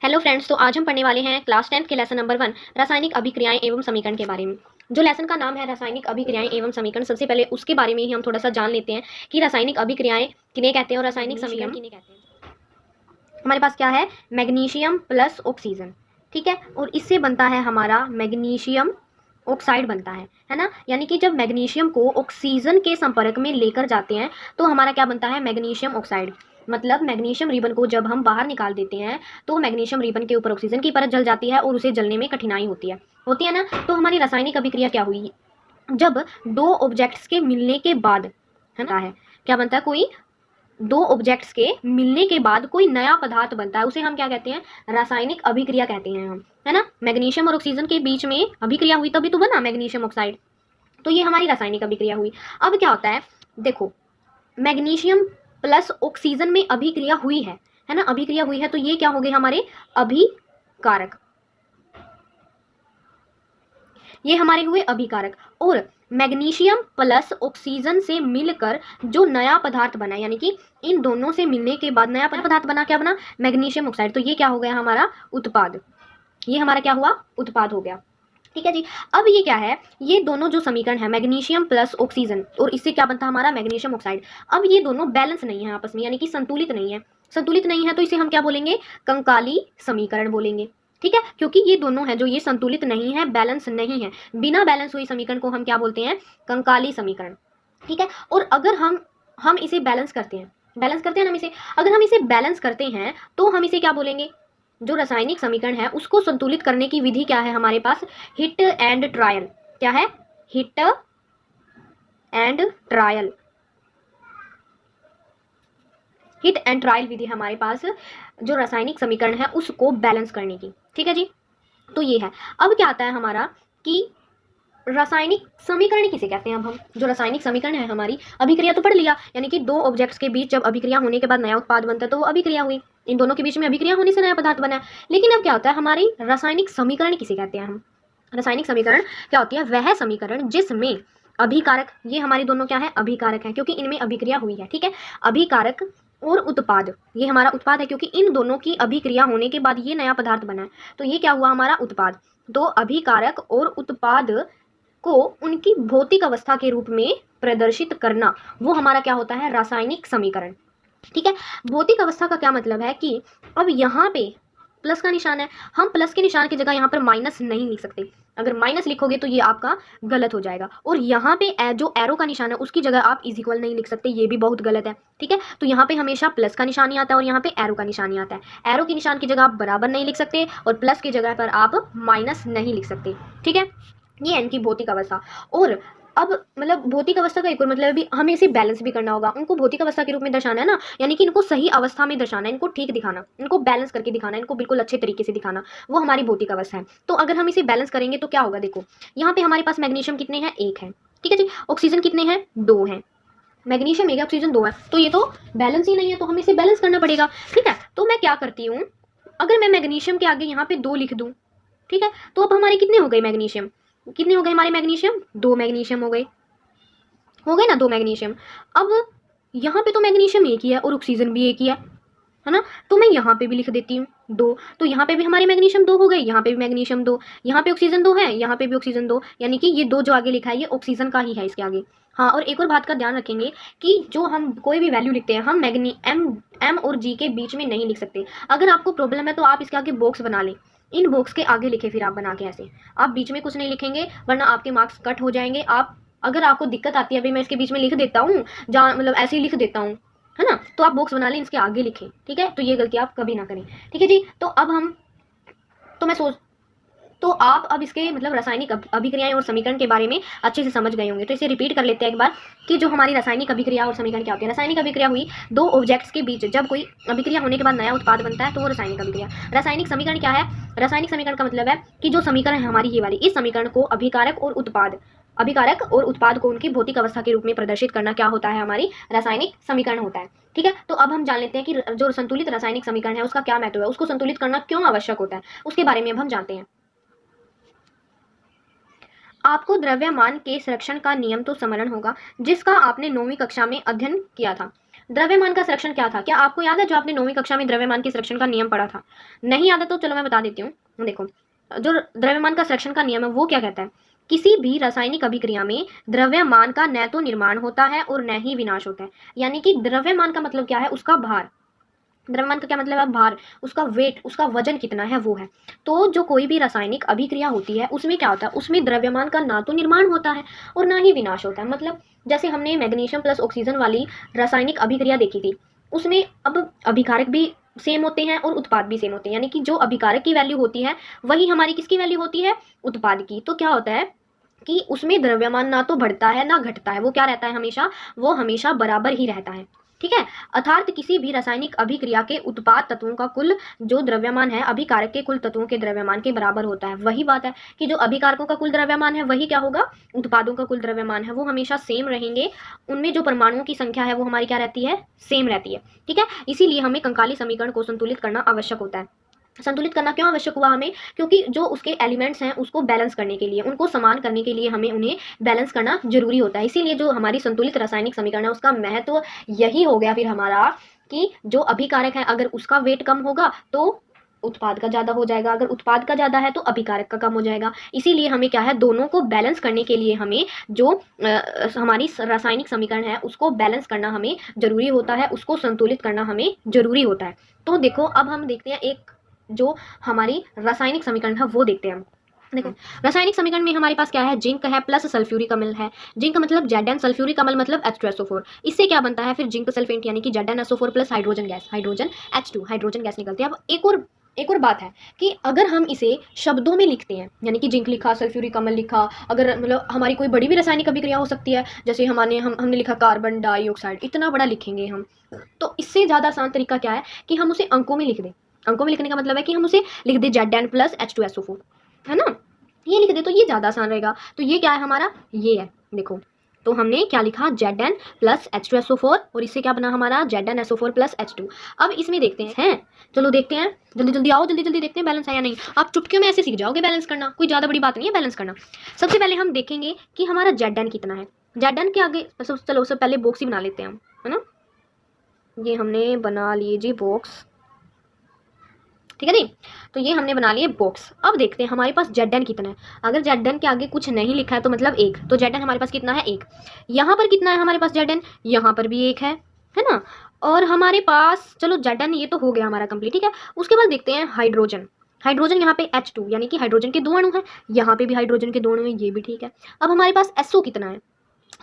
Hello friends, तो आज हम पढ़ने वाले हैं क्लास 10 के लेसन नंबर 1 रासायनिक अभिक्रियाएं एवं समीकरण के बारे में। जो लेसन का नाम है रासायनिक अभिक्रियाएं एवं समीकरण, सबसे पहले उसके बारे में ही हम थोड़ा सा जान लेते हैं कि रासायनिक अभिक्रियाएं किन्हें कहते हैं और रासायनिक समीकरण किन्हें कहते हैं। हमारे पास क्या है? मैग्नीशियम प्लस ऑक्सीजन, ठीक है। और इससे बनता है हमारा मैग्नीशियम ऑक्साइड बनता है ना। यानी कि जब मैग्नीशियम को ऑक्सीजन के संपर्क में लेकर जाते हैं तो हमारा क्या बनता है? Magnesium oxide. मतलब मैग्नीशियम रिबन को जब हम बाहर निकाल देते हैं तो मैग्नीशियम रिबन के ऊपर ऑक्सीजन की परत जल जाती है और उसे जलने में कठिनाई होती है ना। तो हमारी रासायनिक अभिक्रिया क्या हुई? जब दो ऑब्जेक्ट्स के मिलने के बाद, है ना, क्या बनता है? कोई दो ऑब्जेक्ट्स के मिलने के बाद कोई नया पदार्थ बनता है, उसे हम क्या कहते हैं? रासायनिक अभिक्रिया कहते हैं हम, है ना। मैग्नीशियम और ऑक्सीजन के बीच में अभिक्रिया हुई तभी तो बना मैग्नीशियम ऑक्साइड। तो ये हमारी रासायनिक अभिक्रिया हुई। अब क्या होता है? देखो, मैग्नीशियम प्लस ऑक्सीजन में अभिक्रिया हुई है ना। अभिक्रिया हुई है तो ये क्या हो गए? हमारे अभिकारक। ये हमारे हुए अभिकारक। और मैग्नीशियम प्लस ऑक्सीजन से मिलकर जो नया पदार्थ बना, यानी कि इन दोनों से मिलने के बाद नया पदार्थ बना, क्या बना? Magnesium oxide. तो ये क्या हो गया? हमारा उत्पाद। ये हमारा क्या हुआ? उत्पाद हो गया, ठीक है जी। अब ये क्या है? ये दोनों जो समीकरण है, मैग्नीशियम प्लस ऑक्सीजन, और इससे क्या बनता है? हमारा मैग्नीशियम ऑक्साइड। अब ये दोनों बैलेंस नहीं है आपस में, यानी कि संतुलित नहीं है। संतुलित नहीं है तो इसे हम क्या बोलेंगे? कंकाली समीकरण बोलेंगे, ठीक है। क्योंकि ये दोनों है जो ये संतुलित नहीं है, बैलेंस नहीं है। बिना बैलेंस हुई समीकरण को हम क्या बोलते हैं? कंकाली समीकरण, ठीक है। और अगर हम इसे बैलेंस करते हैं, ना हम इसे, अगर हम इसे बैलेंस करते हैं तो हम इसे क्या बोलेंगे? जो रासायनिक समीकरण है उसको संतुलित करने की विधि क्या है हमारे पास? Hit and trial. क्या है? Hit and trial. Hit and trial विधि हमारे पास जो रासायनिक समीकरण है उसको बैलेंस करने की, ठीक है जी। तो ये है। अब क्या आता है हमारा कि रासायनिक समीकरण किसे कहते हैं? अब हम जो रासायनिक समीकरण है, हमारी अभिक्रिया तो पढ़ लिया, यानी कि दो ऑब्जेक्ट्स के बीच जब अभिक्रिया होने के बाद नया उत्पाद बनता है तो वो अभिक्रिया हुई। इन दोनों के बीच में अभिक्रिया होने से नया पदार्थ बना है। लेकिन अब क्या होता है? हमारी रासायनिक समीकरण किसे कहते हैं हम? रासायनिक समीकरण क्या होती है? वह समीकरण जिसमें अभिकारक, ये हमारी दोनों क्या है? अभिकारक है, क्योंकि इनमें अभिक्रिया हुई है, ठीक है। अभिकारक और उत्पाद, ये हमारा उत्पाद है, क्योंकि इन दोनों की अभिक्रिया होने के बाद ये नया पदार्थ बना है। तो ये क्या हुआ? हमारा उत्पाद। तो अभिकारक और उत्पाद को उनकी भौतिक अवस्था के रूप में प्रदर्शित करना, वो हमारा क्या होता है? रासायनिक समीकरण, ठीक है। भौतिक अवस्था का क्या मतलब है कि अब यहाँ पे प्लस का निशान है, हम प्लस के निशान की जगह यहाँ पर माइनस नहीं लिख सकते। अगर माइनस लिखोगे तो ये आपका गलत हो जाएगा। और यहाँ पे जो एरो का निशान है उसकी जगह आप इज इक्वल नहीं लिख सकते, ये भी बहुत गलत है, ठीक है। तो यहाँ पे हमेशा प्लस का निशान ही आता है और यहाँ पे एरो का निशान ही आता है। एरो के निशान की जगह आप बराबर नहीं लिख सकते और प्लस की जगह पर आप माइनस नहीं लिख सकते, ठीक है। ये इनकी भौतिक अवस्था। और अब मतलब भौतिक अवस्था का एक और मतलब भी, हमें इसे बैलेंस भी करना होगा। उनको भौतिक अवस्था के रूप में दर्शाना है ना, यानी कि इनको सही अवस्था में दर्शाना है, इनको ठीक दिखाना, इनको बैलेंस करके दिखाना, इनको बिल्कुल अच्छे तरीके से दिखाना, वो हमारी भौतिक अवस्था है। तो अगर हम इसे बैलेंस करेंगे तो क्या होगा? देखो, यहाँ पे हमारे पास मैग्नीशियम कितने हैं? 1 है, ठीक है जी। ऑक्सीजन कितने हैं? 2 हैं। मैग्नीशियम 1 है, ऑक्सीजन 2 है, तो ये तो बैलेंस ही नहीं है, तो हमें इसे बैलेंस करना पड़ेगा, ठीक है। तो मैं क्या करती हूँ, अगर मैं मैग्नीशियम के आगे यहाँ पे 2 लिख दूँ, ठीक है, तो अब हमारे कितने हो गए मैग्नीशियम? कितने हो गए हमारे मैग्नीशियम? 2 मैग्नीशियम हो गए ना, 2 मैग्नीशियम। अब यहाँ पे तो मैग्नीशियम 1 ही है और ऑक्सीजन भी 1 ही है ना। तो मैं यहाँ पे भी लिख देती हूँ 2, तो यहाँ पे भी हमारे मैग्नीशियम 2 हो गए, यहाँ पे भी मैग्नीशियम 2, यहाँ पे ऑक्सीजन 2 है, यहाँ पे भी ऑक्सीजन 2, यानी कि ये 2 जो आगे लिखा है ये ऑक्सीजन का ही है इसके आगे। हाँ, और एक और बात का ध्यान रखेंगे कि जो हम कोई भी वैल्यू लिखते हैं, हम एम और जी के बीच में नहीं लिख सकते। अगर आपको प्रॉब्लम है तो आप इसके आगे बॉक्स बना लें, इन बॉक्स के आगे लिखे फिर आप बना के ऐसे, आप बीच में कुछ नहीं लिखेंगे वरना आपके मार्क्स कट हो जाएंगे। आप, अगर आपको दिक्कत आती है, अभी मैं इसके बीच में लिख देता हूँ, जहाँ मतलब ऐसे ही लिख देता हूँ, है ना, तो आप बॉक्स बना लें, इसके आगे लिखें, ठीक है। तो ये गलती आप कभी ना करें, ठीक है जी। तो अब हम, तो मैं सोच, तो आप अब इसके मतलब रासायनिक अभिक्रियाएं और समीकरण के बारे में अच्छे से समझ गए होंगे। तो इसे रिपीट कर लेते हैं एक बार कि जो हमारी रासायनिक अभिक्रिया और समीकरण क्या होती है। रासायनिक अभिक्रिया हुई दो ऑब्जेक्ट्स के बीच जब कोई अभिक्रिया होने के बाद नया उत्पाद बनता है तो वो रासायनिक अभिक्रिया। रासायनिक समीकरण क्या है? रासायनिक समीकरण का मतलब है कि जो समीकरण है हमारी ये वाली, इस समीकरण को अभिकारक और उत्पाद को उनकी भौतिक अवस्था के रूप में प्रदर्शित करना क्या होता है? हमारी रासायनिक समीकरण होता है, ठीक है। तो अब हम जान लेते हैं कि जो संतुलित रासायनिक समीकरण है उसका क्या महत्व है, उसको संतुलित करना क्यों आवश्यक होता है, उसके बारे में अब हम जानते हैं। आपको द्रव्यमान के संरक्षण का नियम तो स्मरण होगा, जिसका आपने 9वीं कक्षा में अध्ययन किया था। द्रव्यमान का संरक्षण क्या था? क्या आपको याद है जो आपने 9वीं कक्षा में द्रव्यमान के संरक्षण का नियम पढ़ा था? नहीं याद है तो चलो मैं बता देती हूँ। देखो, जो द्रव्यमान का संरक्षण का नियम है वो क्या कहता है? किसी भी रासायनिक अभिक्रिया में द्रव्यमान का न तो निर्माण होता है और न ही विनाश होता है। यानी कि द्रव्यमान का मतलब क्या है? उसका भार। द्रव्यमान का क्या मतलब है? भार, उसका वेट, उसका वजन कितना है वो है। तो जो कोई भी रासायनिक अभिक्रिया होती है उसमें क्या होता है? उसमें द्रव्यमान का ना तो निर्माण होता है और ना ही विनाश होता है। मतलब जैसे हमने मैग्नीशियम प्लस ऑक्सीजन वाली रासायनिक अभिक्रिया देखी थी, उसमें अब अभिकारक भी सेम होते हैं और उत्पाद भी सेम होते हैं। यानी कि जो अभिकारक की वैल्यू होती है वही हमारी किसकी वैल्यू होती है? उत्पाद की। तो क्या होता है कि उसमें द्रव्यमान ना तो बढ़ता है ना घटता है, वो क्या रहता है? हमेशा, वो हमेशा बराबर ही रहता है। ठीक है, अर्थात किसी भी रासायनिक अभिक्रिया के उत्पाद तत्वों का कुल जो द्रव्यमान है अभिकारक के कुल तत्वों के द्रव्यमान के बराबर होता है। वही बात है कि जो अभिकारकों का कुल द्रव्यमान है वही क्या होगा? उत्पादों का कुल द्रव्यमान है, वो हमेशा सेम रहेंगे। उनमें जो परमाणुओं की संख्या है वो हमारी क्या रहती है? सेम रहती है। ठीक है, इसीलिए हमें कंकाली समीकरण को संतुलित करना आवश्यक होता है। संतुलित करना क्यों आवश्यक हुआ हमें? क्योंकि जो उसके एलिमेंट्स हैं उसको बैलेंस करने के लिए, उनको समान करने के लिए हमें उन्हें बैलेंस करना जरूरी होता है। इसीलिए जो हमारी संतुलित रासायनिक समीकरण है उसका महत्व यही हो गया फिर हमारा कि जो अभिकारक है अगर उसका वेट कम होगा तो उत्पाद का ज़्यादा हो जाएगा, अगर उत्पाद का ज़्यादा है तो अभिकारक का कम हो जाएगा। इसीलिए हमें क्या है? दोनों को बैलेंस करने के लिए हमें जो हमारी रासायनिक समीकरण है उसको बैलेंस करना हमें जरूरी होता है, उसको संतुलित करना हमें जरूरी होता है। तो देखो, अब हम देखते हैं एक जो हमारी रासायनिक समीकरण है वो देखते हैं हम। देखो, रासायनिक समीकरण में हमारे पास क्या है? जिंक है प्लस सल्फ्यूरिक अम्ल है। जिंक मतलब Zn, सल्फ्यूरिक अम्ल मतलब H2SO4। इससे क्या बनता है फिर? जिंक सल्फेट यानी कि ZnSO4 plus hydrogen gas, hydrogen H2, hydrogen gas निकलती है। अब एक और बात है कि अगर हम इसे शब्दों में लिखते हैं, यानी कि जिंक लिखा, सल्फ्यूरिक अम्ल लिखा, अगर मतलब हमारी कोई बड़ी भी रासायनिक अभिक्रिया हो सकती है, जैसे हमने लिखा कार्बन डाइऑक्साइड, इतना बड़ा लिखेंगे हम, तो इससे ज़्यादा आसान तरीका क्या है कि हम उसे अंकों में लिख दें। अंकों में लिखने का मतलब है कि हम उसे लिख दें Zn प्लस H2SO4, है ना? ये लिख दे तो ये ज़्यादा आसान रहेगा। तो ये क्या है हमारा? ये है, देखो। तो हमने क्या लिखा? Zn प्लस H2SO4 और इससे क्या बना हमारा? ZnSO4 plus H2। अब इसमें देखते हैं, चलो देखते हैं, जल्दी जल्दी आओ, जल्दी जल्दी देखते हैं बैलेंस है या नहीं। आप चुटकियों में ऐसे सीख जाओगे बैलेंस करना, कोई ज़्यादा बड़ी बात नहीं है बैलेंस करना। सबसे पहले हम देखेंगे कि हमारा Zn कितना है। Zn के आगे चलो उससे पहले बॉक्स ही बना लेते हैं हम, है ना? ये हमने बना लिए जी बॉक्स, ठीक है जी। तो ये हमने बना लिए बॉक्स। अब देखते हैं हमारे पास Zn कितना है। अगर Zn के आगे कुछ नहीं लिखा है तो मतलब 1, तो Zn हमारे पास कितना है? 1। यहाँ पर कितना है हमारे पास Zn? यहाँ पर भी 1 है ना? और हमारे पास, चलो Zn ये तो हो गया हमारा कंप्लीट, ठीक है। उसके बाद देखते हैं हाइड्रोजन। हाइड्रोजन यहाँ पे H2 यानी कि हाइड्रोजन के 2 अणु हैं, यहाँ पे भी हाइड्रोजन के 2 अणु हैं, ये भी ठीक है। अब हमारे पास SO कितना है?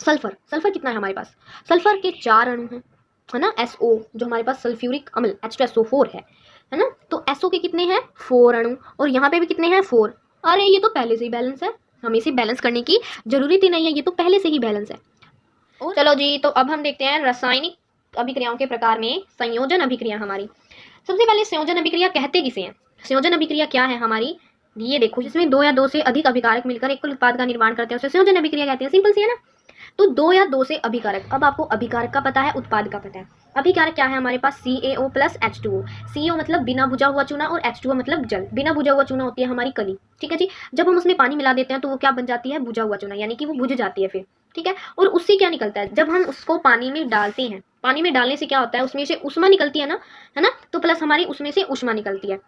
सल्फर, सल्फर कितना है हमारे पास? सल्फर के 4 अणु हैं, है ना? SO जो हमारे पास सल्फ्यूरिक अम्ल H2SO4 है ना? तो SO के कितने हैं? 4 अणु, और यहाँ पे भी कितने हैं? 4। अरे ये तो पहले से ही बैलेंस है, हमें इसे बैलेंस करने की जरूरत ही नहीं है, ये तो पहले से ही बैलेंस है। और चलो जी, तो अब हम देखते हैं रासायनिक अभिक्रियाओं के प्रकार में संयोजन अभिक्रिया हमारी। सबसे पहले संयोजन अभिक्रिया कहते किसे हैं? संयोजन अभिक्रिया क्या है हमारी? ये देखो, जिसमें 2 या 2 से अधिक अभिकारक मिलकर एक कुल उत्पाद का निर्माण करते हैं उसे संयोजन अभिक्रिया कहते हैं। सिंपल सी है ना? तो 2 या 2 से अभिकारक, अब आपको अभिकारक का पता है, उत्पाद का पता है। अभिकारक क्या है हमारे पास? CaO plus H2O। CO मतलब बिना बुझा हुआ चूना और H2O मतलब जल। बिना बुझा हुआ चूना होती है हमारी कली, ठीक है जी। जब हम उसमें पानी मिला देते हैं तो वो क्या बन जाती है? बुझा हुआ चूना, यानी कि वो बुझ जाती है फिर, ठीक है। और उससे क्या निकलता है? जब हम उसको पानी में डालते हैं, पानी में डालने से क्या होता है? उसमें से ऊष्मा निकलती है ना, है ना? तो प्लस हमारी उसमें से ऊष्मा निकलती है।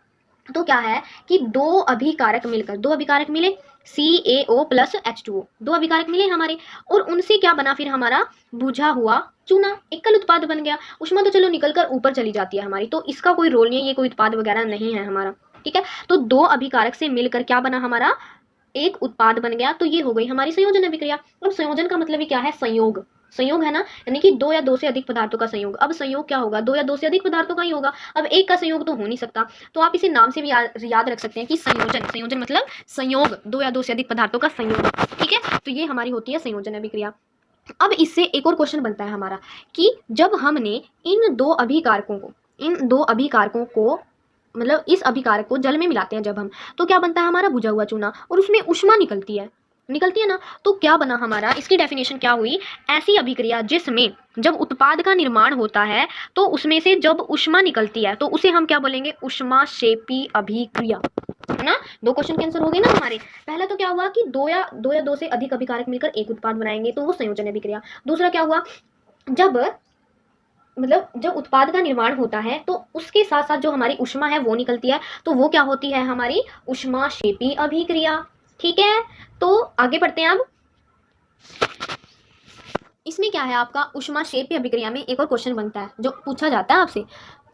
तो क्या है कि 2 अभिकारक मिलकर, 2 अभिकारक मिले, CaO प्लस H2O, 2 अभिकारक मिले हमारे, और उनसे क्या बना फिर हमारा? बुझा हुआ चूना, एकल उत्पाद बन गया। ऊष्मा तो चलो निकल कर ऊपर चली जाती है हमारी, तो इसका कोई रोल नहीं है, ये कोई उत्पाद वगैरह नहीं है हमारा, ठीक है। तो 2 अभिकारक से मिलकर क्या बना हमारा? एक उत्पाद बन गया। तो ये हो गई हमारी संयोजन अभिक्रिया। अब संयोजन का मतलब ही क्या है? संयोग, संयोग है ना, यानी कि 2 या 2 से अधिक पदार्थों का संयोग। अब संयोग क्या होगा? 2 या 2 से अधिक पदार्थों का ही होगा। अब एक का संयोग तो हो नहीं सकता, तो आप इसे नाम से भी याद रख सकते हैं कि संयोजन, संयोजन मतलब संयोग, 2 या 2 से अधिक पदार्थों का संयोग, ठीक है। तो ये हमारी होती है संयोजन अभिक्रिया। अब इससे एक और क्वेश्चन बनता है हमारा कि जब हमने इन 2 अभिकारकों को मतलब इस अभिकारक को जल में मिलाते हैं जब हम, तो क्या बनता है हमारा? बुझा हुआ चूना, और उसमें ऊष्मा निकलती है ना। तो क्या बना हमारा? इसकी डेफिनेशन क्या हुई? ऐसी अभिक्रिया जिसमें जब उत्पाद का निर्माण होता है तो उसमें से जब ऊष्मा निकलती है तो उसे हम क्या बोलेंगे? ऊष्माक्षेपी अभिक्रिया, है ना? 2 क्वेश्चन के आंसर हो गए ना हमारे। पहला तो क्या हुआ कि 2 या 2 से अधिक अभिकारक मिलकर एक उत्पाद बनाएंगे तो वो संयोजन अभिक्रिया। दूसरा क्या हुआ? जब मतलब जब उत्पाद का निर्माण होता है तो उसके साथ साथ जो हमारी ऊष्मा है वो निकलती है, तो वो क्या होती है हमारी ऊष्माक्षेपी अभिक्रिया। ठीक है, तो आगे बढ़ते हैं। अब इसमें क्या है आपका ऊष्माक्षेपी अभिक्रिया में एक और क्वेश्चन बनता है जो पूछा जाता है आपसे,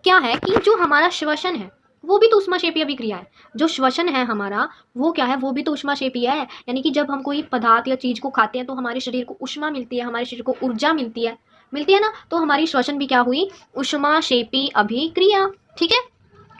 क्या है कि जो हमारा श्वसन है वो भी तो ऊष्माक्षेपी अभिक्रिया है। जो श्वसन है हमारा वो क्या है, वो भी तो ऊष्माक्षेपी है। यानी कि जब हम कोई पदार्थ या चीज को खाते हैं तो हमारे शरीर को ऊष्मा मिलती है, हमारे शरीर को ऊर्जा मिलती है ना। तो हमारी श्वसन भी क्या हुई, ऊष्माक्षेपी अभिक्रिया। ठीक है,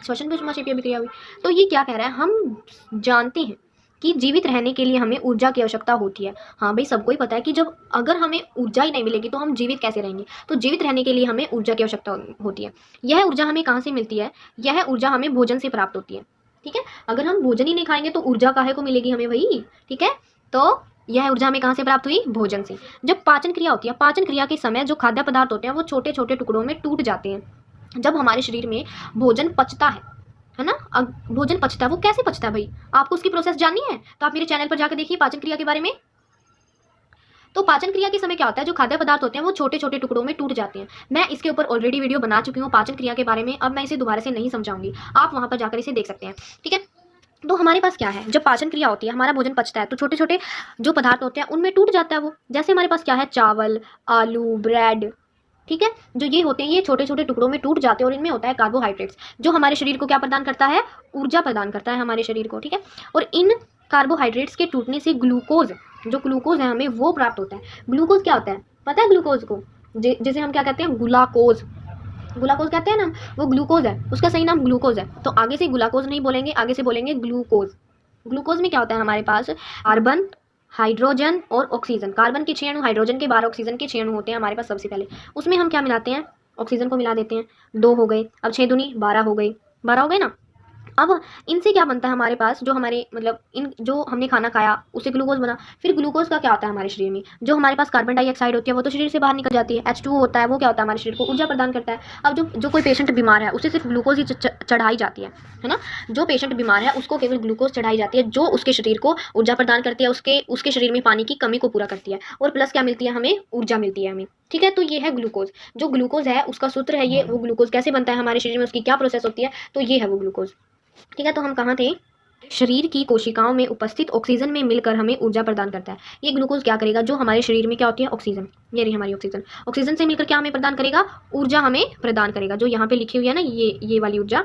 श्वसन भी ऊष्माक्षेपी अभिक्रिया हुई। तो ये क्या कह रहा है, हम जानते हैं कि जीवित रहने के लिए हमें ऊर्जा की आवश्यकता होती है। हाँ भाई, सबको ही पता है कि जब अगर हमें ऊर्जा ही नहीं मिलेगी तो हम जीवित कैसे रहेंगे। तो जीवित रहने के लिए हमें ऊर्जा की आवश्यकता होती है। यह ऊर्जा हमें कहाँ से मिलती है, यह ऊर्जा हमें भोजन से प्राप्त होती है। ठीक है, अगर हम भोजन ही नहीं खाएंगे तो ऊर्जा काहे को मिलेगी हमें भाई। ठीक है, तो यह ऊर्जा हमें कहाँ से प्राप्त हुई, भोजन से। जब पाचन क्रिया होती है, पाचन क्रिया के समय जो खाद्य पदार्थ होते हैं वो छोटे छोटे टुकड़ों में टूट जाते हैं। जब हमारे शरीर में भोजन पचता है ना, भोजन पचता है, वो कैसे पचता है भाई, आपको उसकी प्रोसेस जाननी है तो आप मेरे चैनल पर जाकर देखिए पाचन क्रिया के बारे में। तो पाचन क्रिया के समय क्या होता है, जो खाद्य पदार्थ होते हैं वो छोटे छोटे टुकड़ों में टूट जाते हैं। मैं इसके ऊपर ऑलरेडी वीडियो बना चुकी हूँ पाचन क्रिया के बारे में, अब मैं इसे दोबारा से नहीं समझाऊंगी, आप वहां पर जाकर इसे देख सकते हैं। ठीक है, तो हमारे पास क्या है, जब पाचन क्रिया होती है हमारा भोजन पचता है तो छोटे छोटे जो पदार्थ होते हैं उनमें टूट जाता है वो। जैसे हमारे पास क्या है, चावल, आलू, ब्रेड। ठीक है, जो ये होते हैं ये छोटे छोटे टुकड़ों में टूट जाते हैं और इनमें होता है कार्बोहाइड्रेट्स, जो हमारे शरीर को क्या प्रदान करता है, ऊर्जा प्रदान करता है हमारे शरीर को। ठीक है, और इन कार्बोहाइड्रेट्स के टूटने से ग्लूकोज, जो ग्लूकोज है हमें वो प्राप्त होता है। ग्लूकोज क्या होता है पता है, ग्लूकोज को जिसे हम क्या कहते हैं, गुलाकोज, गुलाकोज कहते हैं ना, वो ग्लूकोज है, उसका सही नाम ग्लूकोज है। तो आगे से गुलाकोज नहीं बोलेंगे, आगे से बोलेंगे ग्लूकोज। ग्लूकोज में क्या होता है हमारे पास, कार्बन, हाइड्रोजन और ऑक्सीजन। कार्बन के 6 अणु, हाइड्रोजन के 12, ऑक्सीजन के 6 अणु होते हैं हमारे पास सबसे पहले। उसमें हम क्या मिलाते हैं, ऑक्सीजन को मिला देते हैं, 2 हो गए, अब 6 दूनी 12 हो गई, 12 हो गए ना। अब इनसे क्या बनता है हमारे पास, जो हमारे मतलब इन जो हमने खाना खाया उससे ग्लूकोज बना। फिर ग्लूकोज का क्या होता है हमारे शरीर में, जो हमारे पास कार्बन डाइऑक्साइड होती है वो तो शरीर से बाहर निकल जाती है, H2O होता है, वो क्या होता है हमारे शरीर को ऊर्जा प्रदान करता है। अब जो कोई पेशेंट बीमार है उसे सिर्फ ग्लूकोज ही चढ़ाई जाती है ना। जो पेशेंट बीमार है उसको केवल ग्लूकोज चढ़ाई जाती है, जो उसके शरीर को ऊर्जा प्रदान करती है, उसके शरीर में पानी की कमी को पूरा करती है, और प्लस क्या मिलती है हमें, ऊर्जा मिलती है हमें। ठीक है, तो ये है ग्लूकोज। जो ग्लूकोज है उसका सूत्र है ये, वो ग्लूकोज कैसे बनता है हमारे शरीर में, उसकी क्या प्रोसेस होती है, तो ये है वो ग्लूकोज। ठीक है, तो हम कहाँ थे, शरीर की कोशिकाओं में उपस्थित ऑक्सीजन में मिलकर हमें ऊर्जा प्रदान करता है। ये ग्लूकोज क्या करेगा, जो हमारे शरीर में क्या होती है ऑक्सीजन, ये रही हमारी ऑक्सीजन, ऑक्सीजन से मिलकर क्या हमें प्रदान करेगा, ऊर्जा हमें प्रदान करेगा। जो यहाँ पे लिखी हुई है ना ये वाली ऊर्जा,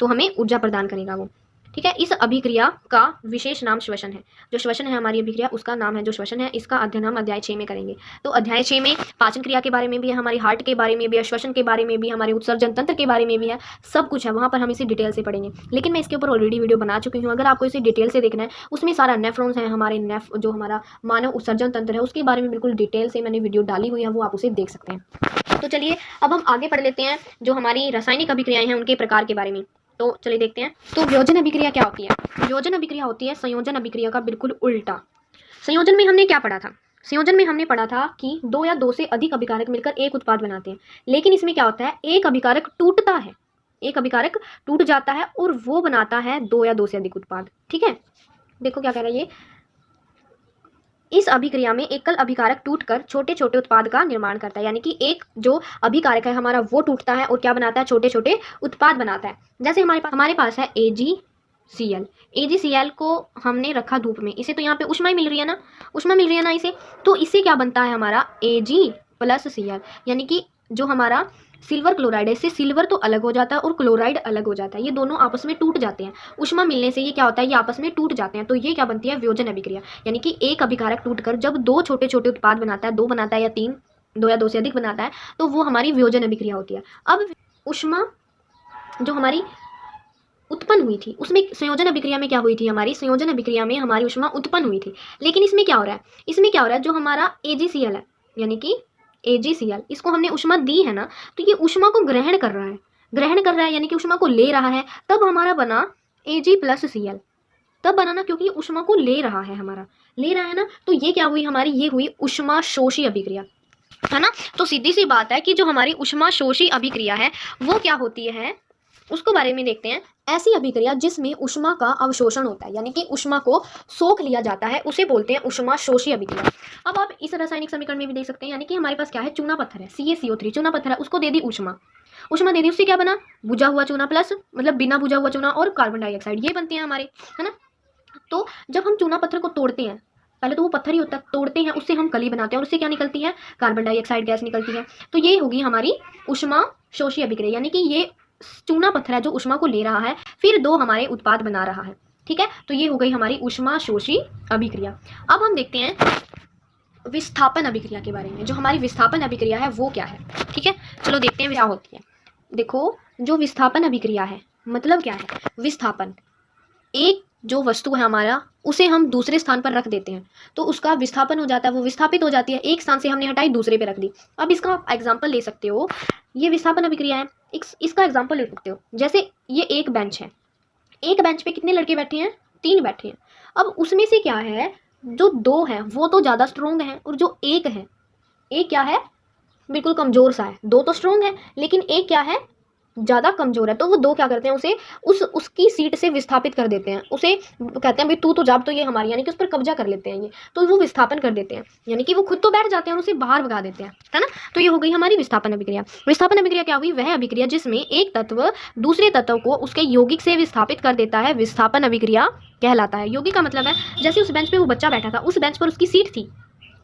तो हमें ऊर्जा प्रदान करेगा वो। ठीक है, इस अभिक्रिया का विशेष नाम श्वसन है। जो श्वसन है हमारी अभिक्रिया उसका नाम है जो श्वसन है। इसका अध्ययन हम अध्याय 6 में करेंगे। तो अध्याय 6 में पाचन क्रिया के बारे में भी है, हमारी हार्ट के बारे में भी है, श्वसन के बारे में भी, हमारे उत्सर्जन तंत्र के बारे में भी है, सब कुछ है वहाँ पर हम इसे डिटेल से पढ़ेंगे। लेकिन मैं इसके ऊपर ऑलरेडी वीडियो बना चुकी हूँ, अगर आपको इसे डिटेल से देखना है, उसमें सारा नेफ्रॉन्स है, हमारे जो हमारा मानव उत्सर्जन तंत्र है उसके बारे में बिल्कुल डिटेल से मैंने वीडियो डाली हुई है, वो आप उसे देख सकते हैं। तो चलिए अब हम आगे पढ़ लेते हैं जो हमारी रासायनिक अभिक्रियाएं हैं उनके प्रकार के बारे में। तो चलिए देखते हैं। तो वियोजन अभिक्रिया क्या होती है, वियोजन अभिक्रिया होती है संयोजन अभिक्रिया का बिल्कुल उल्टा। संयोजन में हमने क्या पढ़ा था, संयोजन में हमने पढ़ा था कि 2 या 2 से अधिक अभिकारक मिलकर एक उत्पाद बनाते हैं। लेकिन इसमें क्या होता है, एक अभिकारक टूटता है, एक अभिकारक टूट जाता है और वो बनाता है 2 या 2 से अधिक उत्पाद। ठीक है, देखो क्या कह रहा है ये, इस अभिक्रिया में एकल अभिकारक टूटकर छोटे छोटे उत्पाद का निर्माण करता है। यानी कि एक जो अभिकारक है हमारा वो टूटता है और क्या बनाता है, छोटे छोटे उत्पाद बनाता है। जैसे हमारे पास है AgCl। AgCl को हमने रखा धूप में, इसे तो यहाँ पे ऊष्मा ही मिल रही है ना, ऊष्मा मिल रही है ना इसे, तो इससे क्या बनता है हमारा Ag+Cl। यानी कि जो हमारा सिल्वर क्लोराइड है, इससे सिल्वर तो अलग हो जाता है और क्लोराइड अलग हो जाता है, ये दोनों आपस में टूट जाते हैं। ऊष्मा मिलने से ये क्या होता है, ये आपस में टूट जाते हैं। तो ये क्या बनती है, वियोजन अभिक्रिया। यानी कि एक अभिकारक टूटकर जब 2 छोटे छोटे उत्पाद बनाता है, 2 बनाता है या 3, 2 या 2 से अधिक बनाता है, तो वो हमारी वियोजन अभिक्रिया होती है। अब ऊष्मा जो हमारी उत्पन्न हुई थी उसमें संयोजन अभिक्रिया में क्या हुई थी, हमारी संयोजन अभिक्रिया में हमारी ऊष्मा उत्पन्न हुई थी। लेकिन इसमें क्या हो रहा है, इसमें क्या हो रहा है, जो हमारा AgCl है, यानी कि AgCl, इसको हमने ऊष्मा दी है ना, तो ये ऊष्मा को ग्रहण कर रहा है, यानी कि ऊष्मा को ले रहा है, तब हमारा बना Ag+Cl। तब बना ना, क्योंकि ऊष्मा को ले रहा है, हमारा ले रहा है ना, तो ये क्या हुई हमारी, ये हुई ऊष्मा शोषी अभिक्रिया, है ना। तो सीधी सी बात है कि जो हमारी ऊष्मा शोषी अभिक्रिया है वो क्या होती है, उसको बारे में देखते हैं। ऐसी अभिक्रिया जिसमें ऊष्मा का अवशोषण होता है, यानी कि ऊष्मा को सोख लिया जाता है, उसे बोलते हैं ऊष्मा शोषी अभिक्रिया। अब आप इस रासायनिक समीकरण में भी देख सकते हैं, यानी कि हमारे पास क्या है, चूना पत्थर है, CaCO3 चूना पत्थर है, उसको दे दी ऊष्मा, ऊष्मा दे दी, उससे क्या बना, बुझा हुआ चूना प्लस मतलब बिना बुझा हुआ चूना और कार्बन डाइऑक्साइड, ये बनते हैं हमारे, है ना। तो जब हम चूना पत्थर को तोड़ते हैं, पहले तो वो पत्थर ही होता है, तोड़ते हैं, उससे हम कली बनाते हैं और उससे क्या निकलती है, कार्बन डाइऑक्साइड गैस निकलती है। तो ये होगी हमारी ऊष्मा शोषी अभिक्रिया, यानी कि ये चूना पत्थर है जो ऊष्मा को ले रहा है, फिर दो हमारे उत्पाद बना रहा है, ठीक है। तो ये हो गई हमारी ऊष्मा शोषी अभिक्रिया। अब हम देखते हैं विस्थापन अभिक्रिया के बारे में। जो हमारी विस्थापन अभिक्रिया है वो क्या है, ठीक है, चलो देखते हैं क्या होती है। देखो, जो विस्थापन अभिक्रिया है मतलब क्या है, विस्थापन, एक जो वस्तु है हमारा, उसे हम दूसरे स्थान पर रख देते हैं तो उसका विस्थापन हो जाता है, वो विस्थापित हो जाती है, एक स्थान से हमने हटाई दूसरे पे रख दी। अब इसका एग्जाम्पल ले सकते हो, ये विस्थापन अभिक्रिया है, इसका एग्जाम्पल ले सकते हो, जैसे ये एक बेंच है, एक बेंच पे कितने लड़के बैठे हैं, 3 बैठे हैं। अब उसमें से क्या है, जो 2 हैं वो तो ज़्यादा स्ट्रोंग हैं और जो एक है, एक क्या है, बिल्कुल कमज़ोर सा है। 2 तो स्ट्रोंग है लेकिन एक क्या है, ज़्यादा कमज़ोर है। तो वो 2 क्या करते हैं, उसे उसकी सीट से विस्थापित कर देते हैं, उसे कहते हैं भाई तू तो जा, तो ये हमारी, यानी कि उस पर कब्जा कर लेते हैं ये, तो वो विस्थापन कर देते हैं, यानी कि वो खुद तो बैठ जाते हैं और उसे बाहर भगा देते हैं, है ना। तो ये हो गई हमारी विस्थापन अभिक्रिया। विस्थापन अभिक्रिया क्या हुई, वह अभिक्रिया जिसमें एक तत्व दूसरे तत्व को उसके यौगिक से विस्थापित कर देता है, विस्थापन अभिक्रिया कहलाता है। यौगिक का मतलब है, जैसे उस बेंच पे वो बच्चा बैठा था, उस बेंच पर उसकी सीट थी,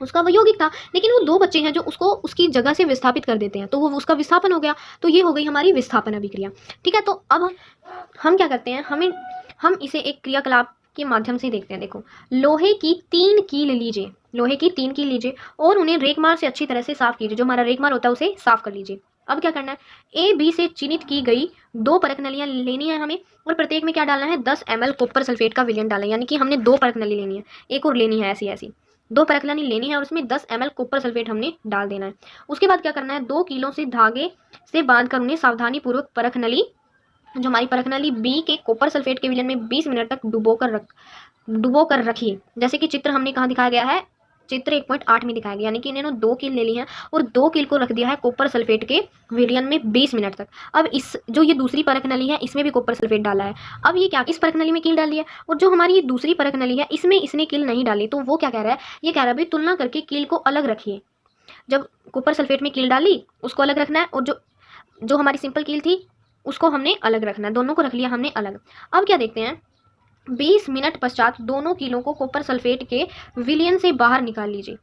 उसका वो यौगिक था, लेकिन वो 2 बच्चे हैं जो उसको उसकी जगह से विस्थापित कर देते हैं, तो वो उसका विस्थापन हो गया। तो ये हो गई हमारी विस्थापन अभिक्रिया, ठीक है। तो अब हम क्या करते हैं, हम इसे एक क्रियाकलाप के माध्यम से देखते हैं। देखो, लोहे की 3 कील लीजिए, लोहे की 3 कील लीजिए और उन्हें रेगमार से अच्छी तरह से साफ कीजिए, जो हमारा रेगमार होता है उसे साफ कर लीजिए। अब क्या करना है, A B से चिन्हित की गई 2 परख नलियाँ लेनी है हमें, और प्रत्येक में क्या डालना है, 10 ml कॉपर सल्फेट का विलयन डालना है, यानी कि हमने 2 परख नली लेनी है, एक और लेनी है ऐसी ऐसी 2 परख नली लेनी है और उसमें 10 ml कॉपर सल्फेट हमने डाल देना है। उसके बाद क्या करना है, 2 कीलों से धागे से बांध कर उन्हें सावधानी पूर्वक परख नली, जो हमारी परख नली B के कॉपर सल्फेट के विलयन में 20 मिनट तक डुबो कर रखिए। जैसे कि चित्र हमने कहाँ दिखाया गया है, चित्र 1.8 में दिखाया गया, यानी कि इन्होंने 2 कील ले ली है और 2 कील को रख दिया है कॉपर सल्फेट के विलयन में 20 मिनट तक। अब इस जो ये दूसरी परख नली है इसमें भी कॉपर सल्फेट डाला है। अब ये क्या, इस परख नली में कील डाल दिया, और जो हमारी ये दूसरी परख नली है इसमें इसने कील नहीं डाली, तो वो क्या कह रहा है, ये कह रहा है भाई तुलना करके कील को अलग रखिए। जब कॉपर सल्फेट में कील डाली उसको अलग रखना है, और जो हमारी सिंपल कील थी उसको हमने अलग रखना है, दोनों को रख लिया हमने अलग। अब क्या देखते हैं, 20 मिनट पश्चात दोनों कीलों को कॉपर सल्फेट के विलयन से बाहर निकाल लीजिए।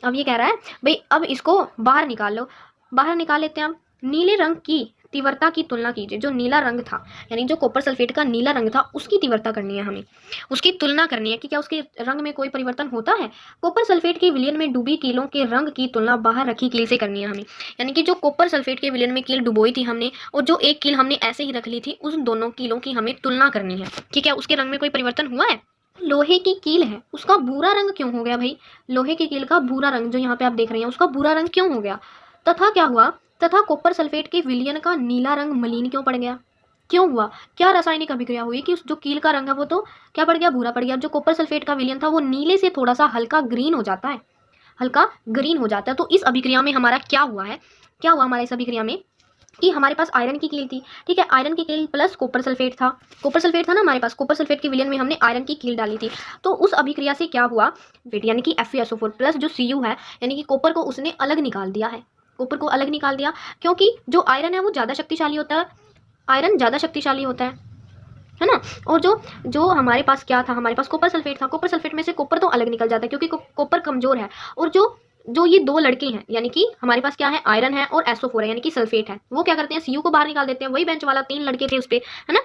अब ये कह रहा है भाई अब इसको बाहर निकाल लो, बाहर निकाल लेते हैं। अब नीले रंग की तीव्रता की तुलना कीजिए, जो नीला रंग था, यानी जो कॉपर सल्फेट का नीला रंग था उसकी तीव्रता करनी है हमें, उसकी तुलना करनी है कि क्या उसके रंग में कोई परिवर्तन होता है। कॉपर सल्फेट के विलयन में डूबी कीलों के रंग की तुलना बाहर रखी कील से करनी है हमें, यानी कि जो कॉपर सल्फेट के विलयन में कील डुबोई थी हमने और जो एक कील हमने ऐसे ही रख ली थी, उन दोनों कीलों की हमें तुलना करनी है कि क्या उसके रंग में कोई परिवर्तन हुआ है। लोहे की कील है, उसका भूरा रंग क्यों हो गया भाई, लोहे की कील का भूरा रंग जो यहाँ पे आप देख रहे हैं उसका भूरा रंग क्यों हो गया, तथा क्या हुआ, तथा कॉपर सल्फेट के विलयन का नीला रंग मलिन क्यों पड़ गया, क्यों हुआ, क्या रासायनिक अभिक्रिया हुई कि उस जो कील का रंग है वो तो क्या पड़ गया, भूरा पड़ गया। जो कॉपर सल्फेट का विलयन था वो नीले से थोड़ा सा हल्का ग्रीन हो जाता है, हल्का ग्रीन हो जाता है। तो इस अभिक्रिया में हमारा क्या हुआ है, क्या हुआ हमारे इस अभिक्रिया में कि हमारे पास आयरन की कील थी, ठीक है, आयरन की कील प्लस कॉपर सल्फेट था, कॉपर सल्फेट था ना हमारे पास, कॉपर सल्फेट के विलयन में हमने आयरन की कील डाली थी। तो उस अभिक्रिया से क्या हुआ बेटी, यानी कि FeSO4 प्लस जो Cu है, यानी कि कॉपर को उसने अलग निकाल दिया है, कॉपर को अलग निकाल दिया, क्योंकि जो आयरन है वो ज़्यादा शक्तिशाली होता है, आयरन ज़्यादा शक्तिशाली होता है ना। और जो हमारे पास क्या था, हमारे पास कॉपर सल्फेट था, कॉपर सल्फेट में से कॉपर तो अलग निकल जाता है क्योंकि कॉपर कमजोर है। और जो ये 2 लड़के हैं, यानी कि हमारे पास क्या है, आयरन है और SO4 है, यानी कि सल्फेट है, वो क्या करते हैं, Cu को बाहर निकाल देते हैं, वही बेंच वाला 3 लड़के थे उस पे, है ना।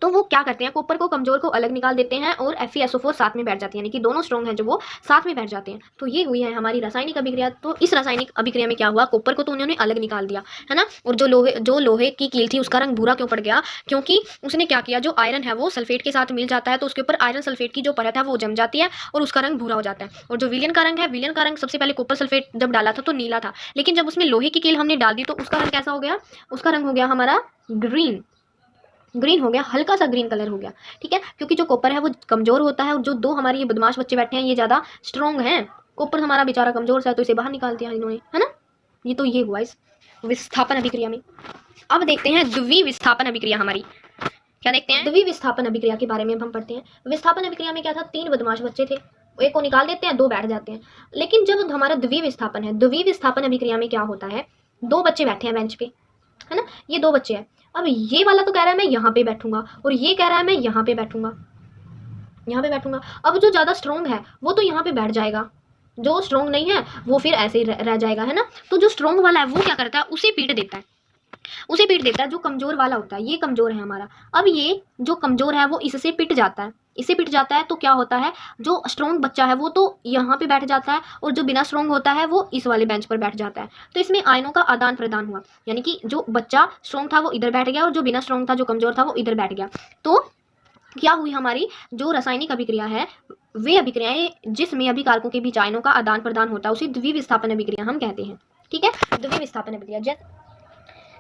तो वो क्या करते हैं, कॉपर को कमजोर को अलग निकाल देते हैं और FeSO4 साथ में बैठ जाती है, यानी कि दोनों स्ट्रॉन्ग हैं जो वो साथ में बैठ जाते हैं। तो ये हुई है हमारी रासायनिक अभिक्रिया। तो इस रासायनिक अभिक्रिया में क्या हुआ, कॉपर को तो उन्होंने अलग निकाल दिया, है ना। और जो लोहे की कील थी उसका रंग भूरा क्यों पड़ गया, क्योंकि उसने क्या किया, जो आयरन है वो सल्फेट के साथ मिल जाता है तो उसके ऊपर आयरन सल्फेट की जो परत है वो जम जाती है और उसका रंग भूरा हो जाता है। और जो विलयन का रंग है, विलयन का रंग सबसे पहले कॉपर सल्फेट जब डाला था तो नीला था, लेकिन जब उसमें लोहे की कील हमने डाल दी तो उसका रंग कैसा हो गया, उसका रंग हो गया हमारा ग्रीन हो गया, हल्का सा ग्रीन कलर हो गया, ठीक है। क्योंकि जो कॉपर है वो कमजोर होता है और जो 2 हमारे ये बदमाश बच्चे बैठे हैं ये ज़्यादा स्ट्रॉन्ग हैं, कॉपर हमारा बेचारा कमजोर सा है तो इसे बाहर निकाल दिया इन्होंने, है ना। ये तो ये हुआ इस विस्थापन अभिक्रिया में। अब देखते हैं द्विविस्थापन अभिक्रिया हमारी। क्या देखते हैं? द्विविस्थापन अभिक्रिया के बारे में हम पढ़ते हैं। विस्थापन अभिक्रिया में क्या था, 3 बदमाश बच्चे थे, एक को निकाल देते हैं, 2 बैठ जाते हैं। लेकिन जब हमारा द्विविस्थापन है, द्विविस्थापन अभिक्रिया में क्या होता है, 2 बच्चे बैठे हैं बेंच पे, है ना, ये 2 बच्चे हैं। अब ये वाला तो कह रहा है मैं यहाँ पे बैठूंगा और ये कह रहा है मैं यहाँ पे बैठूंगा, यहाँ पे बैठूंगा। अब जो ज्यादा स्ट्रॉन्ग है वो तो यहाँ पे बैठ जाएगा, जो स्ट्रॉन्ग नहीं है वो फिर ऐसे ही रह जाएगा, है ना। तो जो स्ट्रॉन्ग वाला है वो क्या करता है, उसे पीट देता है, उसे पीट देता है। जो कमजोर वाला होता है, ये कमजोर है हमारा, अब ये जो कमजोर है वो इससे पिट जाता है, इससे पिट जाता है। तो क्या होता है, जो स्ट्रॉन्ग बच्चा है वो तो यहाँ पे बैठ जाता है और जो बिना स्ट्रॉन्ग होता है वो इस वाले बेंच पर बैठ जाता है। तो इसमें आयनों का आदान प्रदान हुआ, यानी कि जो बच्चा स्ट्रॉन्ग था वो इधर बैठ गया और जो बिना स्ट्रॉन्ग था, जो कमजोर था, वो इधर बैठ गया। तो क्या हुई, हमारी जो रासायनिक अभिक्रिया है, वे अभिक्रियाएं जिसमें अभिकारकों के बीच आयनों का आदान प्रदान होता है उसे द्विविस्थापन अभिक्रिया हम कहते हैं। ठीक है, द्विविस्थापन अभिक्रिया।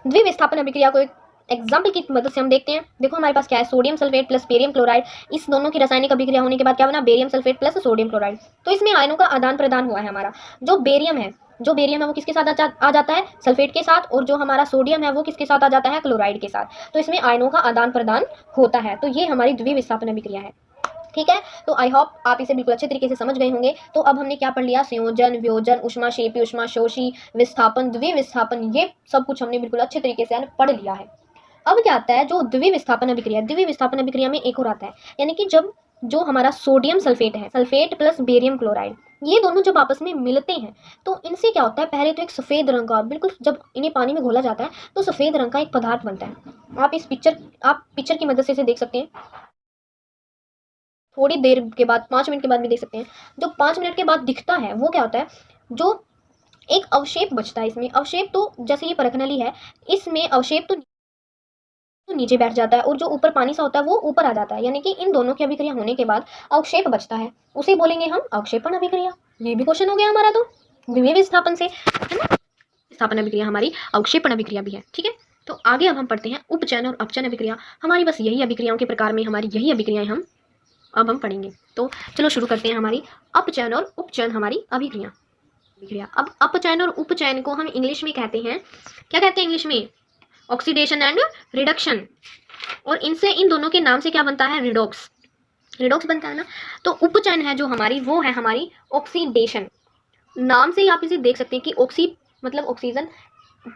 द्विविस्थापन अभिक्रिया को एक एग्जाम्पल की मदद से हम देखते हैं। देखो हमारे पास क्या है, sodium sulphate plus barium chloride, इस दोनों की रासायनिक अभिक्रिया होने के बाद क्या बना, barium sulphate plus sodium chloride. तो इसमें आयनों का आदान प्रदान हुआ है हमारा। जो बेरियम है वो किसके साथ आ जाता है, सल्फेट के साथ, और जो हमारा सोडियम है वो किसके साथ आ जाता है, क्लोराइड के साथ। तो इसमें आयनों का आदान प्रदान होता है। तो ये हमारी द्विविस्थापन अभिक्रिया है। ठीक है, तो आई होप आप इसे बिल्कुल अच्छे तरीके से समझ गए होंगे। तो अब हमने क्या पढ़ लिया, संयोजन, वियोजन, ऊष्माक्षेपी, ऊष्माशोषी, विस्थापन, द्विविस्थापन, ये सब कुछ हमने बिल्कुल अच्छे तरीके से पढ़ लिया है। अब क्या आता है, जो द्विविस्थापन अभिक्रिया, द्विविस्थापन अभिक्रिया में एक और आता है, यानी कि जब जो हमारा सोडियम सल्फेट है, सल्फेट प्लस बेरियम क्लोराइड, ये दोनों जब आपस में मिलते हैं तो इनसे क्या होता है, पहले तो एक सफेद रंग का, बिल्कुल जब इन्हें पानी में घोला जाता है तो सफेद रंग का एक पदार्थ बनता है। आप पिक्चर की मदद से इसे देख सकते हैं। थोड़ी देर के बाद, 5 मिनट के बाद भी देख सकते हैं। जो 5 मिनट के बाद दिखता है वो क्या होता है, जो एक अवशेप बचता है इसमें। अवशेप तो जैसे ये परखनली है, इसमें अवशेप तो नीचे बैठ जाता है और जो ऊपर पानी सा होता है वो ऊपर आ जाता है, यानी कि इन दोनों की अभिक्रिया होने के बाद अवक्षेप बचता है, उसे बोलेंगे हम अवक्षेपण अभिक्रिया। ये भी क्वेश्चन हो गया हमारा, तो द्विविस्थापन से, है ना। विस्थापन अभिक्रिया हमारी अवक्षेपण अभिक्रिया भी है। ठीक है, तो आगे अब हम पढ़ते हैं उपचयन और अपचयन अभिक्रिया। हमारी बस यही अभिक्रियाओं के प्रकार में हमारी यही अभिक्रियाएं हम पढ़ेंगे। तो चलो शुरू करते हैं हमारी अपचयन और उपचयन हमारी अभिक्रिया। अब अपचयन और उपचयन को हम इंग्लिश में कहते हैं, क्या कहते हैं इंग्लिश में, ऑक्सीडेशन एंड रिडक्शन। और इनसे, इन दोनों के नाम से क्या बनता है, रिडॉक्स बनता है ना। तो उपचयन है जो हमारी, वो है हमारी ऑक्सीडेशन। नाम से ही आप इसे देख सकते हैं कि ऑक्सी मतलब ऑक्सीजन,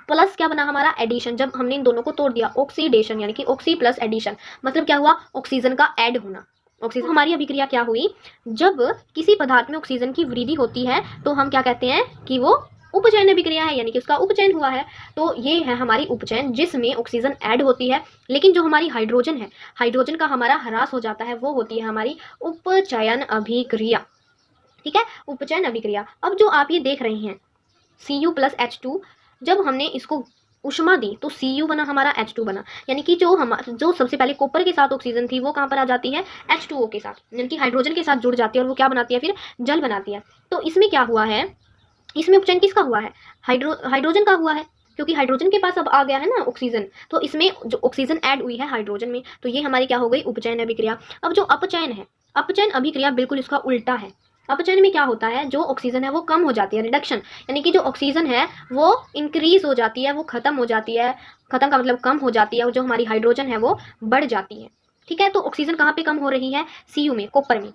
प्लस क्या बना हमारा, एडिशन। जब हमने इन दोनों को तोड़ दिया, ऑक्सीडेशन, यानी कि ऑक्सी प्लस एडिशन, मतलब क्या हुआ, ऑक्सीजन का ऐड होना। ऑक्सीजन हमारी अभिक्रिया क्या हुई, जब किसी पदार्थ में ऑक्सीजन की वृद्धि होती है तो हम क्या कहते हैं कि वो उपचयन अभिक्रिया है, यानी कि उसका उपचयन हुआ है। तो ये है हमारी उपचयन, जिसमें ऑक्सीजन ऐड होती है, लेकिन जो हमारी हाइड्रोजन है, हाइड्रोजन का हमारा ह्रास हो जाता है, वो होती है हमारी उपचयन अभिक्रिया। ठीक है, उपचयन अभिक्रिया। अब जो आप ये देख रहे हैं Cu प्लस H2, जब हमने इसको उष्मा दी तो Cu बना हमारा, H2 बना, यानी कि जो सबसे पहले कॉपर के साथ ऑक्सीजन थी वो कहाँ पर आ जाती है, H2O के साथ, यानी कि हाइड्रोजन के साथ जुड़ जाती है और वो क्या बनाती है, फिर जल बनाती है। तो इसमें क्या हुआ है, इसमें उपचयन किसका हुआ है, हाइड्रोजन का हुआ है, क्योंकि हाइड्रोजन के पास अब आ गया है ना ऑक्सीजन, तो इसमें जो ऑक्सीजन ऐड हुई है हाइड्रोजन में, तो ये हमारी क्या हो गई, उपचयन अभिक्रिया। अब जो अपचयन है, अपचयन अभिक्रिया बिल्कुल इसका उल्टा है। अपचयन में क्या होता है, जो ऑक्सीजन है वो कम हो जाती है, रिडक्शन, यानी कि जो ऑक्सीजन है वो इंक्रीज हो जाती है, वो खत्म हो जाती है, खत्म का मतलब कम हो जाती है, और जो हमारी हाइड्रोजन है वो बढ़ जाती है। ठीक है, तो ऑक्सीजन कहाँ पे कम हो रही है, Cu में, कॉपर में।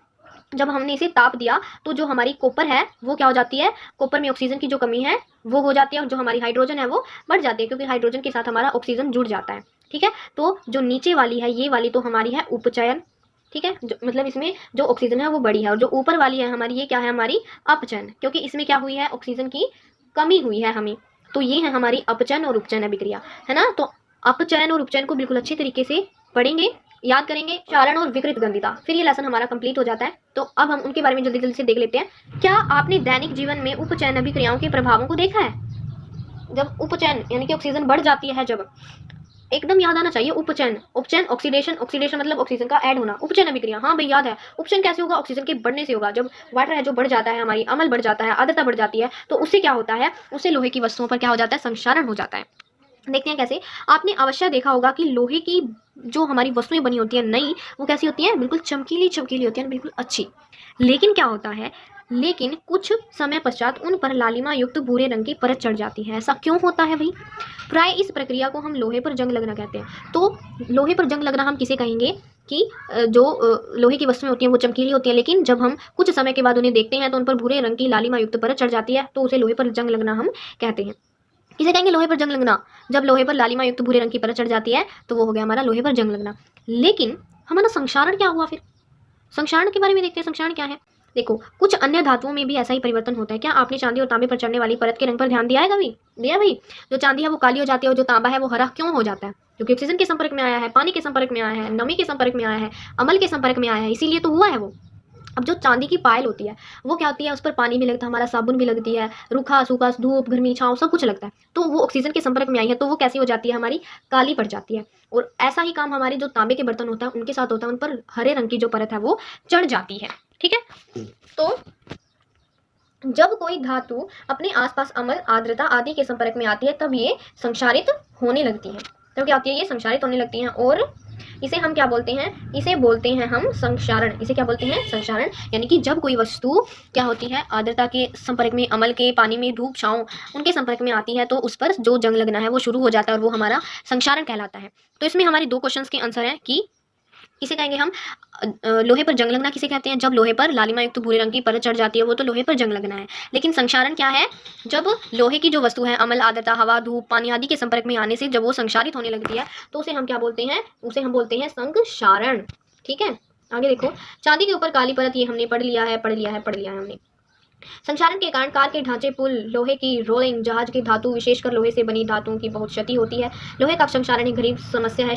जब हमने इसे ताप दिया तो जो हमारी कॉपर है वो क्या हो जाती है, कॉपर में ऑक्सीजन की जो कमी है वो हो जाती है, और जो हमारी हाइड्रोजन है वो बढ़ जाती है, क्योंकि हाइड्रोजन के साथ हमारा ऑक्सीजन जुड़ जाता है। ठीक है, तो जो नीचे वाली है, ये वाली तो हमारी है उपचयन। ठीक है, मतलब इसमें जो ऑक्सीजन है वो बड़ी है, और जो ऊपर वाली है हमारी, ये क्या है, हमारी अपचयन, क्योंकि इसमें क्या हुई है, ऑक्सीजन की कमी हुई है हमें। तो ये है हमारी अपचयन और उपचयन अभिक्रिया, है ना। तो अपचयन और उपचयन को बिल्कुल अच्छे तरीके से पढ़ेंगे, याद करेंगे, चारण और विकृत गंधिता, फिर ये लेसन हमारा कंप्लीट हो जाता है। तो अब हम उनके बारे में जल्दी जल्दी से देख लेते हैं। क्या आपने दैनिक जीवन में उपचयन अभिक्रियाओं के प्रभावों को देखा है, जब उपचयन यानी कि ऑक्सीजन बढ़ जाती है, जब एकदम याद आना चाहिए, उपचयन, उपचयन, ऑक्सीडेशन, ऑक्सीडेशन मतलब ऑक्सीजन का ऐड होना, उपचयन अभिक्रिया, हाँ भाई याद है। उपचयन कैसे होगा, ऑक्सीजन के बढ़ने से होगा। जब वाटर है जो बढ़ जाता है, हमारी अम्ल बढ़ जाता है, आर्द्रता बढ़ जाती है, तो उससे क्या होता है, उससे लोहे की वस्तुओं पर क्या हो जाता है, संक्षारण हो जाता है। देखते हैं कैसे। आपने अवश्य देखा होगा कि लोहे की जो हमारी वस्तुएं बनी होती हैं नई, वो कैसी होती हैं, बिल्कुल चमकीली चमकीली होती हैं, बिल्कुल अच्छी। लेकिन क्या होता है, लेकिन कुछ समय पश्चात उन पर लालिमा युक्त भूरे रंग की परत चढ़ जाती है। ऐसा क्यों होता है भाई? प्राय इस प्रक्रिया को हम लोहे पर जंग लगना कहते हैं। तो लोहे पर जंग लगना हम किसे कहेंगे कि जो लोहे की वस्तुएं होती हैं वो चमकीली होती हैं, लेकिन जब हम कुछ समय के बाद उन्हें देखते हैं तो उन पर भूरे रंग की लालिमा युक्त परत चढ़ जाती है, तो उसे लोहे पर जंग लगना हम कहते हैं। किसे कहेंगे? लोहे पर जंग लगना। जब लोहे पर लालिमा युक्त भूरे रंग की परत चढ़ जाती है तो वो हो गया हमारा लोहे पर जंग लगना। लेकिन हमारा संक्षारण क्या हुआ फिर? संक्षारण के बारे में देखते हैं, संक्षारण क्या है। देखो, कुछ अन्य धातुओं में भी ऐसा ही परिवर्तन होता है। क्या आपने चांदी और तांबे पर चढ़ने वाली परत के रंग पर ध्यान दिया है कभी? दिया भाई? जो चांदी है वो काली हो जाती है और जो तांबा है वो हरा क्यों हो जाता है? क्योंकि ऑक्सीजन के संपर्क में आया है, पानी के संपर्क में आया है, नमी के संपर्क में आया है, अम्ल के संपर्क में आया है, इसीलिए तो हुआ है वो। अब जो चांदी की पायल होती है वो क्या होती है, उस पर पानी भी लगता है, हमारा साबुन भी लगती है, रूखा सूखा, धूप गर्मी छाँव सब कुछ लगता है, तो वो ऑक्सीजन के संपर्क में आई है तो वो कैसी हो जाती है, हमारी काली पड़ जाती है। और ऐसा ही काम हमारे जो तांबे के बर्तन होता है उनके साथ होता है, उन पर हरे रंग की जो परत है वो चढ़ जाती है। ठीक है। तो जब कोई धातु अपने आसपास अम्ल, आर्द्रता आदि के संपर्क में आती है तब ये संक्षारित होने लगती है। तो क्या होती है, ये संक्षारित होने लगती हैं और इसे हम क्या बोलते हैं, इसे बोलते हैं हम संक्षारण। इसे क्या बोलते हैं? संक्षारण। यानी कि जब कोई वस्तु क्या होती है, आर्द्रता के संपर्क में, अम्ल के, पानी में, धूप छाँव उनके संपर्क में आती है तो उस पर जो जंग लगना है वो शुरू हो जाता है और वो हमारा संक्षारण कहलाता है। तो इसमें हमारी 2 क्वेश्चंस के आंसर हैं कि इसे कहेंगे हम लोहे पर जंग लगना किसे कहते हैं? जब लोहे पर लालिमा युक्त भूरे रंग की परत चढ़ जाती है वो तो लोहे पर जंग लगना है। लेकिन संक्षारण क्या है? जब लोहे की जो वस्तु है अम्ल, आर्द्रता, हवा, धूप, पानी आदि के संपर्क में आने से जब वो संक्षारित होने लगती है तो उसे हम क्या बोलते हैं? उसे हम बोलते हैं संक्षारण। ठीक है। आगे देखो, चांदी के ऊपर काली परत, ये हमने पढ़ लिया है हमने। संक्षारण के कारण कार के ढांचे, पुल, लोहे की रोलिंग, जहाज की धातु, विशेषकर लोहे से बनी धातुओं की बहुत क्षति होती है। लोहे का संक्षारण एक गरीब समस्या है।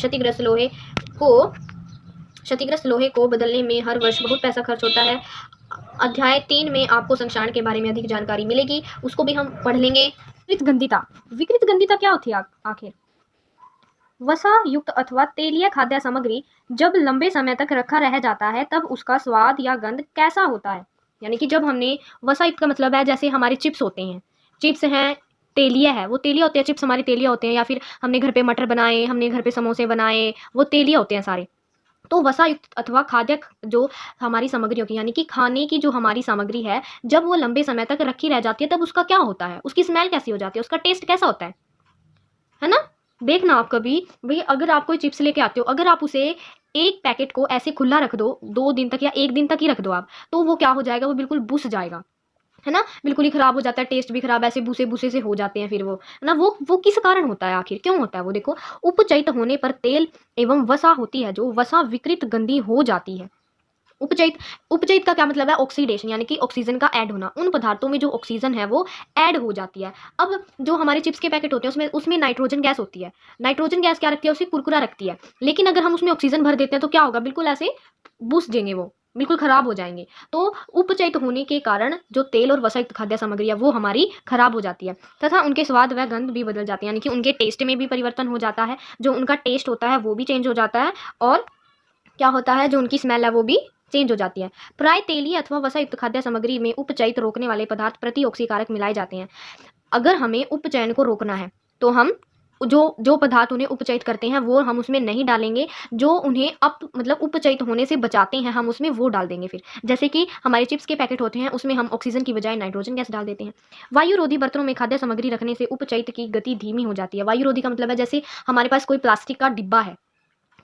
क्षतिग्रस्त लोहे को बदलने में हर वर्ष बहुत पैसा खर्च होता है। अध्याय 3 में आपको संक्षारण के बारे में अधिक जानकारी मिलेगी, उसको भी हम पढ़ लेंगे। विकृत गंधिता। विकृत गंधिता क्या होती है आखिर? वसा युक्त अथवा तेलीय खाद्य सामग्री जब लंबे समय तक रखा रह जाता है तब उसका स्वाद या गंध कैसा होता है? यानी कि जब हमने, वसा युक्त का मतलब है जैसे हमारे चिप्स होते हैं, चिप्स हैं, तेलीय है, वो तेलीय होते हैं, चिप्स हमारे तेलीय होते हैं, या फिर हमने घर पे मटर बनाए, हमने घर पे समोसे बनाए, वो तेलीय होते हैं सारे। तो वसा युक्त अथवा खाद्य जो हमारी सामग्री होती है, यानी कि खाने की जो हमारी सामग्री है, जब वो लंबे समय तक रखी रह जाती है तब उसका क्या होता है? उसकी स्मेल कैसी हो जाती है? उसका टेस्ट कैसा होता है ना? देखना आप कभी भाई, अगर आप कोई चिप्स लेके आते हो, अगर आप उसे एक पैकेट को ऐसे खुला रख दो 2 दिन तक या 1 दिन तक ही रख दो आप, तो वो क्या हो जाएगा, वो बिल्कुल बुस जाएगा, है ना? बिल्कुल ही खराब हो जाता है, टेस्ट भी खराब, ऐसे भूसे-भूसे से हो जाते हैं फिर वो, है ना? वो किस कारण होता है आखिर? क्यों होता है वो? देखो, उपचयित होने पर तेल एवं वसा होती है, जो वसा विकृत गंधी हो जाती है। उपचयित उपचयित का क्या मतलब है? ऑक्सीडेशन, यानी कि ऑक्सीजन का ऐड होना। उन पदार्थों में जो ऑक्सीजन है वो ऐड हो जाती है। अब जो हमारे चिप्स के पैकेट होते हैं उसमें नाइट्रोजन गैस होती है। नाइट्रोजन गैस क्या रखती है? उसे कुरकुरा रखती है। लेकिन अगर हम उसमें ऑक्सीजन भर देते हैं तो क्या होगा? बिल्कुल ऐसे बुस देंगे वो, बिल्कुल खराब हो जाएंगे। तो उपचयित होने के कारण जो तेल और वसा युक्त खाद्य सामग्री है वो हमारी खराब हो जाती है तथा उनके स्वाद व गंध भी बदल जाते हैं, यानी कि उनके टेस्ट में भी परिवर्तन हो जाता है। जो उनका टेस्ट होता है वो भी चेंज हो जाता है और क्या होता है, जो उनकी स्मेल है वो भी चेंज हो जाती है। प्राय तेलीय अथवा वसा युक्त खाद्य सामग्री में उपचयित रोकने वाले पदार्थ प्रतिऑक्सीकारक मिलाए जाते हैं। अगर हमें उपचयन को रोकना है तो हम जो जो पदार्थ उन्हें उपचयित करते हैं वो हम उसमें नहीं डालेंगे, जो उन्हें मतलब उपचयित होने से बचाते हैं हम उसमें वो डाल देंगे। फिर जैसे कि हमारे चिप्स के पैकेट होते हैं उसमें हम ऑक्सीजन की बजाय नाइट्रोजन गैस डाल देते हैं। वायुरोधी बर्तनों में खाद्य सामग्री रखने से उपचयित की गति धीमी हो जाती है। वायुरोधी का मतलब है जैसे हमारे पास कोई प्लास्टिक का डिब्बा है,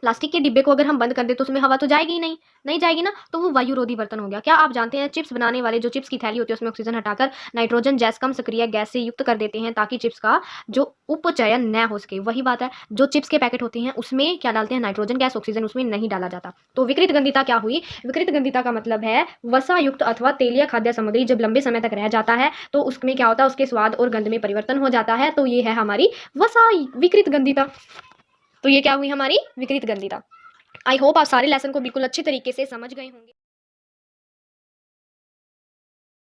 प्लास्टिक के डिब्बे को अगर हम बंद कर दे तो उसमें हवा तो जाएगी ही नहीं, नहीं जाएगी ना, तो वो वायुरोधी बर्तन हो गया। क्या आप जानते हैं चिप्स बनाने वाले जो चिप्स की थैली होती है उसमें ऑक्सीजन हटाकर नाइट्रोजन गैस कम सक्रिय गैस से युक्त कर देते हैं ताकि चिप्स का जो उपचयन न हो सके। वही बात है, जो चिप्स के पैकेट होते हैं उसमें क्या डालते हैं? नाइट्रोजन गैस, ऑक्सीजन उसमें नहीं डाला जाता। तो विकृत गंधिता क्या हुई? विकृत गंधिता का मतलब है वसा युक्त अथवा तेलीय खाद्य सामग्री जब लंबे समय तक रह जाता है तो उसमें क्या होता है? उसके स्वाद और गंध में परिवर्तन हो जाता है। तो ये है हमारी वसा विकृत गंधिता। तो ये क्या हुई? हमारी विकृत गंधिता। आई होप आप सारे लेसन को बिल्कुल अच्छे तरीके से समझ गए होंगे।